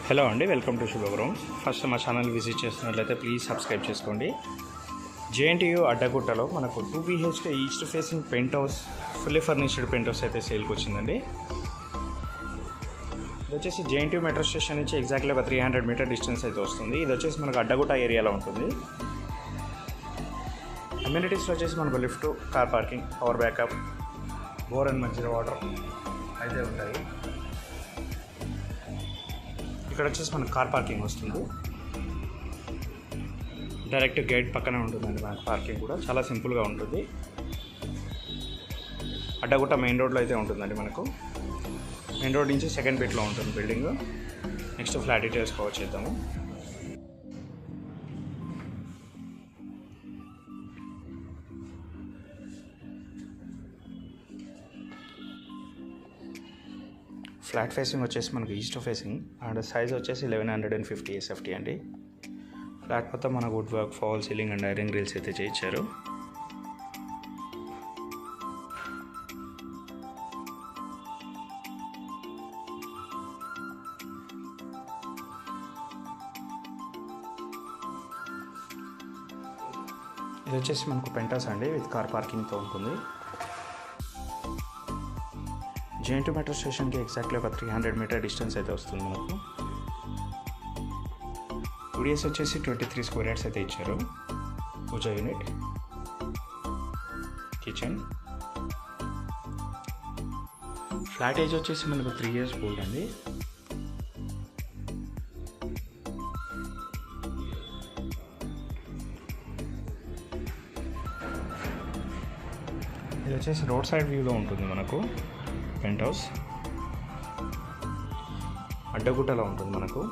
Hello అండి, welcome to Shubhagruham. First మా channel visit చేస్తున్నట్లయితే ప్లీజ్ సబ్స్క్రైబ్ చేసుకోండి. జేఎన్టీయూ అడ్డగుట్టలో మనకు 2 BHK east facing pent house, fully furnished pent house అయితే సేల్కి వచ్చిందండి. ఇది వచ్చేసి జేఎన్టీయూ మెట్రో స్టేషన్ నుంచి ఎగ్జాక్ట్లీ ఒక 300 మీటర్ డిస్టెన్స్ అయితే వస్తుంది. ఇది వచ్చేసి మనకు అడ్డగుట్ట ఏరియాలో ఉంటుంది. అమ్యూనిటీస్లో వచ్చేసి మనకు lift, car parking, power backup, bore and మంచిగా వాటర్ అయితే ఉంటాయి. ఇక్కడ వచ్చేసి మనకు కార్ పార్కింగ్ వస్తుంది. డైరెక్ట్ గేట్ పక్కనే ఉంటుందండి మనకు పార్కింగ్ కూడా చాలా సింపుల్గా ఉంటుంది. అడ్డగుట్ట మెయిన్ రోడ్లో అయితే ఉంటుందండి. మనకు మెయిన్ రోడ్ నుంచి సెకండ్ బిట్లో ఉంటుంది building. Next flat details cover చేద్దాము. ఫ్లాట్ ఫేసింగ్ వచ్చేసి మనకు ఈస్ట్ ఫేసింగ్ అండ్ సైజ్ వచ్చేసి 1150 SFT అండి. ఫ్లాట్ మొత్తం మనకు wood work, false ceiling and iron grills అయితే చేయించారు. ఇది వచ్చేసి మనకు పెంట్ హౌస్ అండి, విత్ కార్ పార్కింగ్తో ఉంటుంది. జేఎన్టీయూ మెట్రో స్టేషన్కి ఎగ్జాక్ట్లీ ఒక 300 మీటర్ డిస్టెన్స్ అయితే వస్తుంది మనకు. యూడిఎస్ వచ్చేసి 23 స్క్వేర్ యార్డ్స్ అయితే ఇచ్చారు. పూజా యూనిట్, కిచెన్. ఫ్లాట్ ఏజ్ వచ్చేసి మనకు 3 years ఓల్డ్ అండి. ఇది వచ్చేసి రోడ్ సైడ్ వ్యూలో ఉంటుంది మనకు పెంట్ హౌస్. అడ్డగుట్టలో ఉంటుంది మనకు.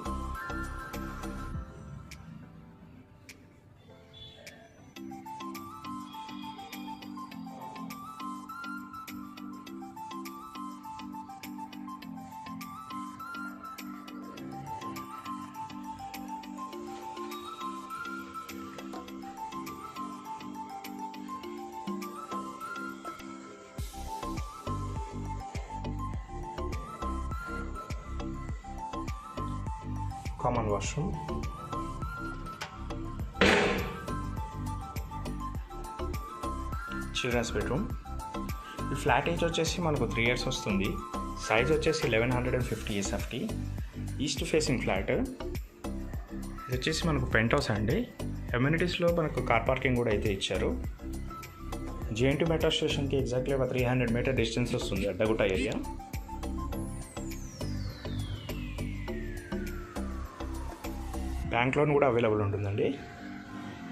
Common washroom, children's bedroom. ఈ ఫ్లాట్ ఏజ్ వచ్చేసి మనకు 3 years వస్తుంది. సైజ్ వచ్చేసి 1150 SFT, ఈస్ట్ ఫేసింగ్ ఫ్లాట్. ఇది వచ్చేసి మనకు పెంట్ హౌస్ అండి. అమ్యూనిటీస్లో మనకు కార్ పార్కింగ్ కూడా అయితే ఇచ్చారు. జేఎన్టీయూ మెట్రో స్టేషన్కి ఎగ్జాక్ట్లీ ఒక 300 మీటర్ డిస్టెన్స్ వస్తుంది అడ్డగుట్ట ఏరియా. బ్యాంక్ లోన్ కూడా అవైలబుల్ ఉంటుందండి.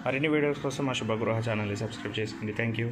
మరిన్ని వీడియోస్ కోసం మా శుభగృహ ఛానల్ని సబ్స్క్రైబ్ చేసుకోండి. Thank you.